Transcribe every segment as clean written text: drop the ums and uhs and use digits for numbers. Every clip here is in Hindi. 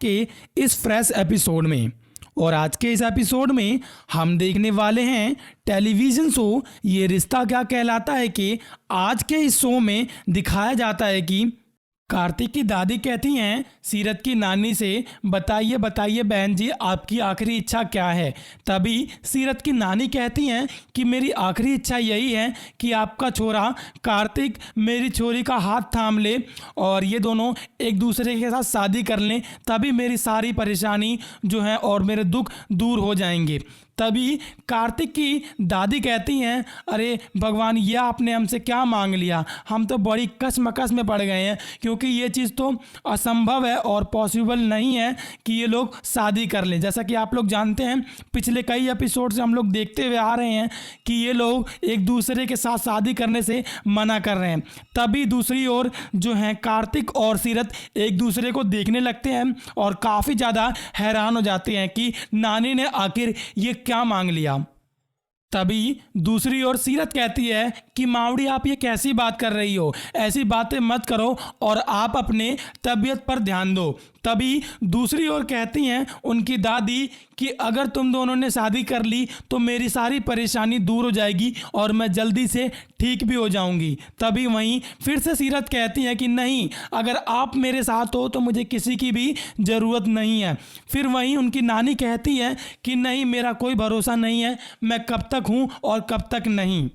के इस फ्रेश एपिसोड में। और आज के इस एपिसोड में हम देखने वाले हैं टेलीविज़न शो ये रिश्ता क्या कहलाता है कि आज के इस शो में दिखाया जाता है कि कार्तिक की दादी कहती हैं सीरत की नानी से, बताइए बताइए बहन जी आपकी आखिरी इच्छा क्या है। तभी सीरत की नानी कहती हैं कि मेरी आखिरी इच्छा यही है कि आपका छोरा कार्तिक मेरी छोरी का हाथ थाम ले और ये दोनों एक दूसरे के साथ शादी कर लें, तभी मेरी सारी परेशानी जो है और मेरे दुख दूर हो जाएंगे। तभी कार्तिक की दादी कहती हैं, अरे भगवान ये आपने हमसे क्या मांग लिया, हम तो बड़ी कशमकश में पड़ गए हैं क्योंकि ये चीज़ तो असंभव है और पॉसिबल नहीं है कि ये लोग शादी कर लें। जैसा कि आप लोग जानते हैं पिछले कई एपिसोड से हम लोग देखते हुए आ रहे हैं कि ये लोग एक दूसरे के साथ शादी करने से मना कर रहे हैं। तभी दूसरी ओर जो है कार्तिक और सीरत एक दूसरे को देखने लगते हैं और काफ़ी ज़्यादा हैरान हो जाते हैं कि नानी ने आखिर ये क्या मांग लिया। तभी दूसरी ओर सीरत कहती है कि मावड़ी आप ये कैसी बात कर रही हो, ऐसी बातें मत करो और आप अपने तबीयत पर ध्यान दो। तभी दूसरी ओर कहती हैं उनकी दादी कि अगर तुम दोनों ने शादी कर ली तो मेरी सारी परेशानी दूर हो जाएगी और मैं जल्दी से ठीक भी हो जाऊंगी। तभी वहीं फिर से सीरत कहती हैं कि नहीं, अगर आप मेरे साथ हो तो मुझे किसी की भी ज़रूरत नहीं है। फिर वहीं उनकी नानी कहती है कि नहीं, मेरा कोई भरोसा नहीं है, मैं कब तक हूँ और कब तक नहीं।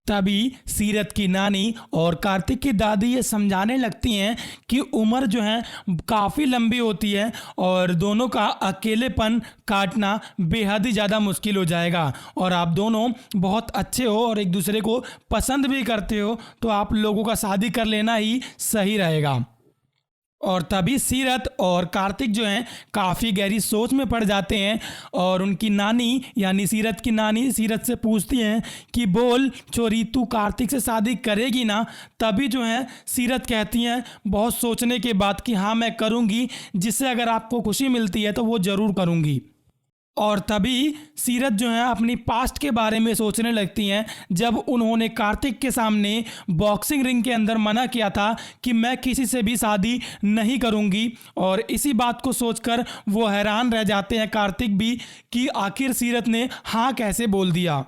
तभी सीरत की नानी और कार्तिक की दादी ये समझाने लगती हैं कि उम्र जो है काफ़ी लंबी होती है और दोनों का अकेलेपन काटना बेहद ही ज़्यादा मुश्किल हो जाएगा और आप दोनों बहुत अच्छे हो और एक दूसरे को पसंद भी करते हो, तो आप लोगों का शादी कर लेना ही सही रहेगा। और तभी सीरत और कार्तिक जो हैं काफ़ी गहरी सोच में पड़ जाते हैं और उनकी नानी यानी सीरत की नानी सीरत से पूछती हैं कि बोल छोरी, तू कार्तिक से शादी करेगी ना। तभी जो है सीरत कहती हैं बहुत सोचने के बाद कि हाँ मैं करूँगी, जिससे अगर आपको खुशी मिलती है तो वो ज़रूर करूँगी। और तभी सीरत जो है अपनी पास्ट के बारे में सोचने लगती हैं जब उन्होंने कार्तिक के सामने बॉक्सिंग रिंग के अंदर मना किया था कि मैं किसी से भी शादी नहीं करूंगी। और इसी बात को सोचकर वो हैरान रह जाते हैं कार्तिक भी कि आखिर सीरत ने हाँ कैसे बोल दिया।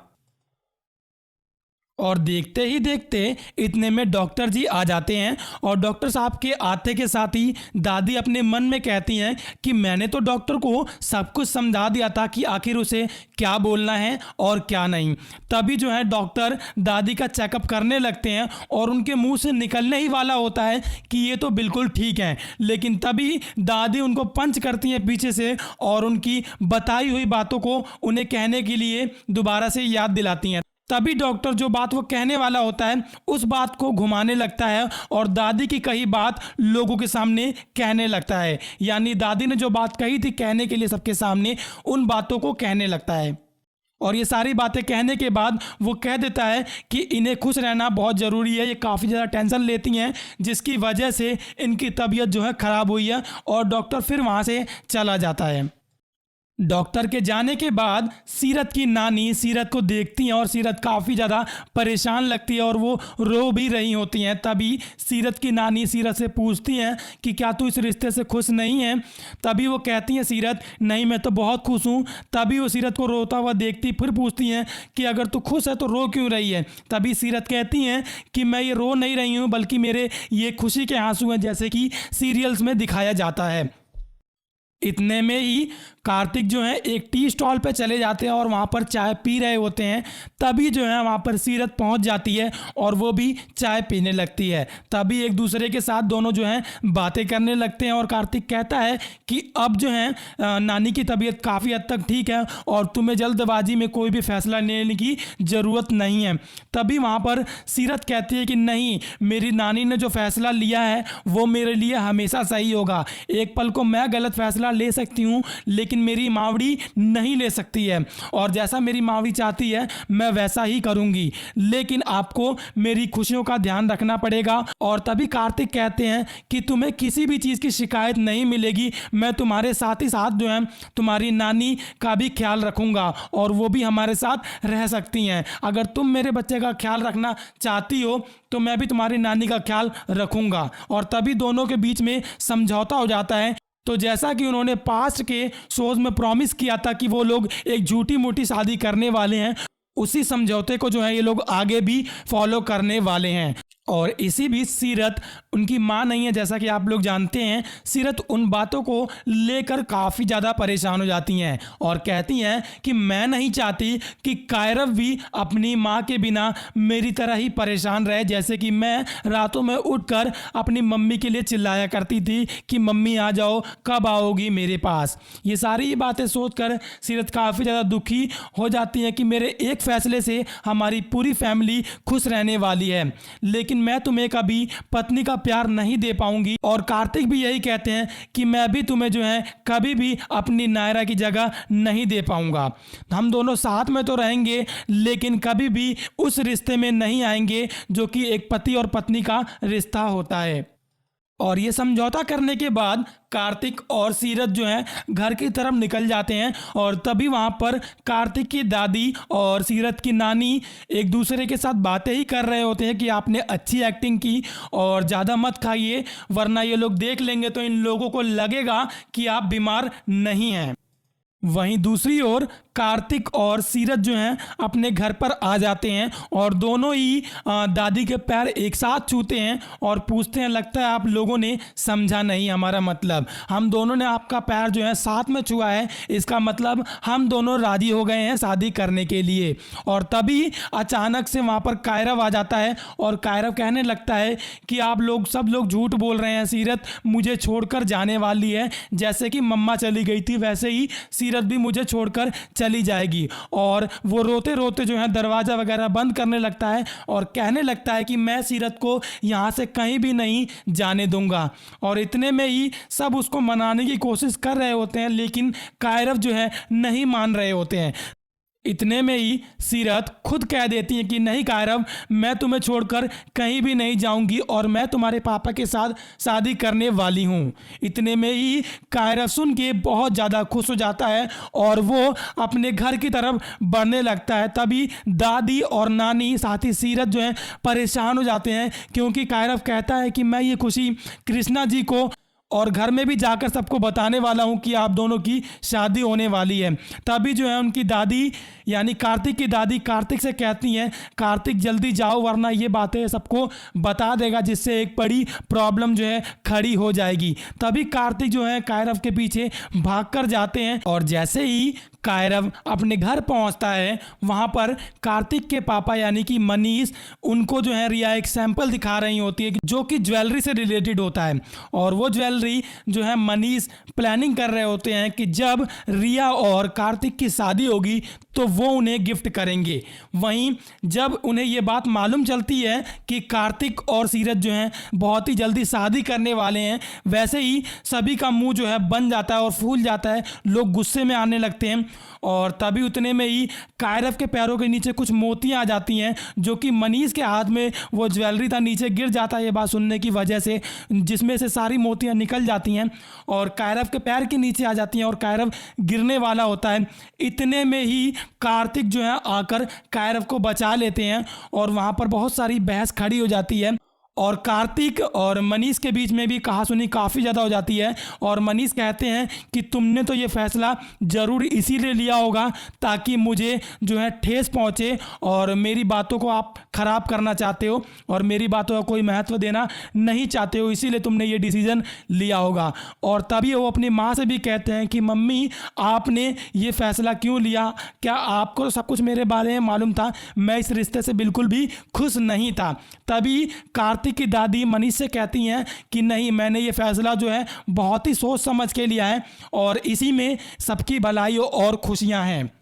और देखते ही देखते इतने में डॉक्टर जी आ जाते हैं और डॉक्टर साहब के आते के साथ ही दादी अपने मन में कहती हैं कि मैंने तो डॉक्टर को सब कुछ समझा दिया था कि आखिर उसे क्या बोलना है और क्या नहीं। तभी जो है डॉक्टर दादी का चेकअप करने लगते हैं और उनके मुंह से निकलने ही वाला होता है कि ये तो बिल्कुल ठीक है, लेकिन तभी दादी उनको पंच करती हैं पीछे से और उनकी बताई हुई बातों को उन्हें कहने के लिए दोबारा से याद दिलाती हैं। तभी डॉक्टर जो बात वो कहने वाला होता है उस बात को घुमाने लगता है और दादी की कही बात लोगों के सामने कहने लगता है, यानी दादी ने जो बात कही थी कहने के लिए सबके सामने उन बातों को कहने लगता है। और ये सारी बातें कहने के बाद वो कह देता है कि इन्हें खुश रहना बहुत ज़रूरी है, ये काफ़ी ज़्यादा टेंशन लेती हैं जिसकी वजह से इनकी तबीयत जो है ख़राब हुई है। और डॉक्टर फिर वहाँ से चला जाता है। डॉक्टर के जाने के बाद सीरत की नानी सीरत को देखती हैं और सीरत काफ़ी ज़्यादा परेशान लगती है और वो रो भी रही होती हैं। तभी सीरत की नानी सीरत से पूछती हैं कि क्या तू इस रिश्ते से खुश नहीं है। तभी वो कहती हैं सीरत नहीं, मैं तो बहुत खुश हूँ। तभी वो सीरत को रोता हुआ देखती फिर पूछती हैं कि अगर तू खुश है तो रो क्यों रही है। तभी सीरत कहती हैं कि मैं ये रो नहीं रही हूँ, बल्कि मेरे ये खुशी के आंसू हैं जैसे कि सीरियल्स में दिखाया जाता है। इतने में ही कार्तिक जो है एक टी स्टॉल पे चले जाते हैं और वहाँ पर चाय पी रहे होते हैं। तभी जो है वहाँ पर सीरत पहुँच जाती है और वो भी चाय पीने लगती है। तभी एक दूसरे के साथ दोनों जो हैं बातें करने लगते हैं और कार्तिक कहता है कि अब जो है नानी की तबीयत काफ़ी हद तक ठीक है और तुम्हें जल्दबाजी में कोई भी फैसला लेने की ज़रूरत नहीं है। तभी वहाँ पर सीरत कहती है कि नहीं, मेरी नानी ने जो फैसला लिया है वो मेरे लिए हमेशा सही होगा। एक पल को मैं गलत फैसला ले सकती हूँ लेकिन मेरी मावड़ी नहीं ले सकती है, और जैसा मेरी मावड़ी चाहती है मैं वैसा ही करूँगी, लेकिन आपको मेरी खुशियों का ध्यान रखना पड़ेगा। और तभी कार्तिक कहते हैं कि तुम्हें किसी भी चीज़ की शिकायत नहीं मिलेगी, मैं तुम्हारे साथ ही साथ जो है तुम्हारी नानी का भी ख्याल रखूँगा और वो भी हमारे साथ रह सकती हैं। अगर तुम मेरे बच्चे का ख्याल रखना चाहती हो तो मैं भी तुम्हारी नानी का ख्याल रखूँगा। और तभी दोनों के बीच में समझौता हो जाता है तो जैसा कि उन्होंने पास्ट के शोज में प्रॉमिस किया था कि वो लोग एक झूठी मूठी शादी करने वाले हैं, उसी समझौते को जो है ये लोग आगे भी फॉलो करने वाले हैं। और इसी बीच सीरत, उनकी माँ नहीं है जैसा कि आप लोग जानते हैं, सीरत उन बातों को लेकर काफ़ी ज़्यादा परेशान हो जाती हैं और कहती हैं कि मैं नहीं चाहती कि कायरव भी अपनी माँ के बिना मेरी तरह ही परेशान रहे, जैसे कि मैं रातों में उठकर अपनी मम्मी के लिए चिल्लाया करती थी कि मम्मी आ जाओ, कब आओगी मेरे पास। ये सारी बातें सोचकर सीरत काफ़ी ज़्यादा दुखी हो जाती है कि मेरे एक फैसले से हमारी पूरी फैमिली खुश रहने वाली है, लेकिन मैं तुम्हें कभी पत्नी का प्यार नहीं दे पाऊंगी। और कार्तिक भी यही कहते हैं कि मैं भी तुम्हें जो है कभी भी अपनी नायरा की जगह नहीं दे पाऊंगा। हम दोनों साथ में तो रहेंगे लेकिन कभी भी उस रिश्ते में नहीं आएंगे जो कि एक पति और पत्नी का रिश्ता होता है। और ये समझौता करने के बाद कार्तिक और सीरत जो है घर की तरफ निकल जाते हैं और तभी वहाँ पर कार्तिक की दादी और सीरत की नानी एक दूसरे के साथ बातें ही कर रहे होते हैं कि आपने अच्छी एक्टिंग की और ज़्यादा मत खाइए वरना ये लोग देख लेंगे तो इन लोगों को लगेगा कि आप बीमार नहीं हैं। वहीं दूसरी ओर कार्तिक और सीरत जो हैं अपने घर पर आ जाते हैं और दोनों ही दादी के पैर एक साथ छूते हैं और पूछते हैं, लगता है आप लोगों ने समझा नहीं हमारा मतलब, हम दोनों ने आपका पैर जो है साथ में छुआ है, इसका मतलब हम दोनों राजी हो गए हैं शादी करने के लिए। और तभी अचानक से वहाँ पर कायरव आ जाता है और कायरव कहने लगता है कि आप लोग सब लोग झूठ बोल रहे हैं, सीरत मुझे छोड़कर जाने वाली है, जैसे कि मम्मा चली गई थी वैसे ही सीरत भी मुझे छोड़कर चली जाएगी। और वो रोते रोते जो है दरवाज़ा वगैरह बंद करने लगता है और कहने लगता है कि मैं सीरत को यहाँ से कहीं भी नहीं जाने दूंगा। और इतने में ही सब उसको मनाने की कोशिश कर रहे होते हैं लेकिन कायरव जो है नहीं मान रहे होते हैं। इतने में ही सीरत खुद कह देती है कि नहीं कायरव, मैं तुम्हें छोड़कर कहीं भी नहीं जाऊंगी और मैं तुम्हारे पापा के साथ शादी करने वाली हूँ। इतने में ही कायरव सुन के बहुत ज़्यादा खुश हो जाता है और वो अपने घर की तरफ बढ़ने लगता है। तभी दादी और नानी साथ ही सीरत जो है परेशान हो जाते हैं क्योंकि कायरव कहता है कि मैं ये खुशी कृष्णा जी को और घर में भी जाकर सबको बताने वाला हूं कि आप दोनों की शादी होने वाली है। तभी जो है उनकी दादी यानी कार्तिक की दादी कार्तिक से कहती हैं, कार्तिक जल्दी जाओ वरना ये बातें सबको बता देगा जिससे एक बड़ी प्रॉब्लम जो है खड़ी हो जाएगी। तभी कार्तिक जो है कायरव के पीछे भागकर जाते हैं और जैसे ही कायरव अपने घर पहुंचता है वहां पर कार्तिक के पापा यानी कि मनीष उनको जो है रिया एक सैंपल दिखा रही होती है जो कि ज्वेलरी से रिलेटेड होता है। और वो ज्वेलरी जो है मनीष प्लानिंग कर रहे होते हैं कि जब रिया और कार्तिक की शादी होगी तो वो उन्हें गिफ्ट करेंगे। वहीं जब उन्हें ये बात मालूम चलती है कि कार्तिक और सीरत जो हैं बहुत ही जल्दी शादी करने वाले हैं, वैसे ही सभी का मुंह जो है बन जाता है और फूल जाता है, लोग गुस्से में आने लगते हैं। और तभी उतने में ही कायरव के पैरों के नीचे कुछ मोतियां आ जाती हैं जो कि मनीष के हाथ में वो ज्वेलरी था नीचे गिर जाता है ये बात सुनने की वजह से, जिसमें से सारी मोतियां निकल जाती हैं और कायरव के पैर के नीचे आ जाती हैं और कायरव गिरने वाला होता है। इतने में ही कार्तिक जो है आकर कायरव को बचा लेते हैं और वहाँ पर बहुत सारी बहस खड़ी हो जाती है और कार्तिक और मनीष के बीच में भी कहासुनी काफ़ी ज़्यादा हो जाती है। और मनीष कहते हैं कि तुमने तो ये फैसला ज़रूर इसीलिए लिया होगा ताकि मुझे जो है ठेस पहुँचे और मेरी बातों को आप ख़राब करना चाहते हो और मेरी बातों का कोई महत्व देना नहीं चाहते हो, इसीलिए तुमने ये डिसीज़न लिया होगा। और तभी वो अपनी माँ से भी कहते हैं कि मम्मी आपने ये फ़ैसला क्यों लिया, क्या आपको सब कुछ मेरे बारे में मालूम था, मैं इस रिश्ते से बिल्कुल भी खुश नहीं था। तभी कार्तिक की दादी मनीष से कहती हैं कि नहीं, मैंने ये फैसला जो है बहुत ही सोच समझ के लिया है और इसी में सबकी भलाई और खुशियां हैं।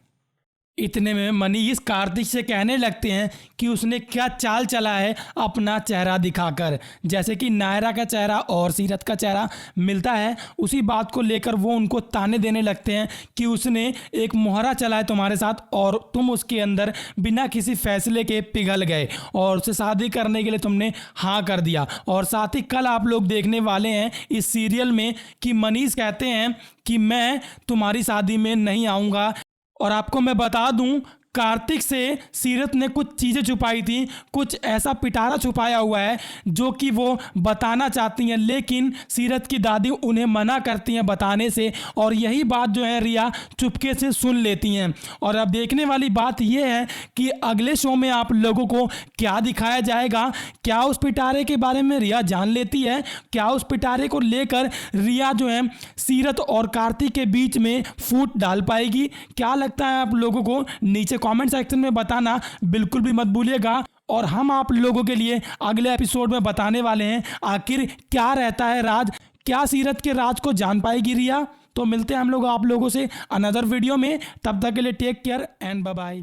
इतने में मनीष कार्तिक से कहने लगते हैं कि उसने क्या चाल चला है अपना चेहरा दिखाकर, जैसे कि नायरा का चेहरा और सीरत का चेहरा मिलता है, उसी बात को लेकर वो उनको ताने देने लगते हैं कि उसने एक मुहरा चला है तुम्हारे साथ और तुम उसके अंदर बिना किसी फैसले के पिघल गए और उससे शादी करने के लिए तुमने हाँ कर दिया। और साथ ही कल आप लोग देखने वाले हैं इस सीरियल में कि मनीष कहते हैं कि मैं तुम्हारी शादी में नहीं आऊँगा। और आपको मैं बता दूं, कार्तिक से सीरत ने कुछ चीज़ें छुपाई थी, कुछ ऐसा पिटारा छुपाया हुआ है जो कि वो बताना चाहती हैं, लेकिन सीरत की दादी उन्हें मना करती हैं बताने से, और यही बात जो है रिया चुपके से सुन लेती हैं। और अब देखने वाली बात यह है कि अगले शो में आप लोगों को क्या दिखाया जाएगा। क्या उस पिटारे के बारे में रिया जान लेती है? क्या उस पिटारे को लेकर रिया जो है सीरत और कार्तिक के बीच में फूट डाल पाएगी? क्या लगता है आप लोगों को? नीचे कमेंट सेक्शन में बताना बिल्कुल भी मत भूलिएगा। और हम आप लोगों के लिए अगले एपिसोड में बताने वाले हैं आखिर क्या रहता है राज, क्या सीरत के राज को जान पाएगी रिया। तो मिलते हैं हम लोग आप लोगों से अनदर वीडियो में, तब तक के लिए take care and bye bye.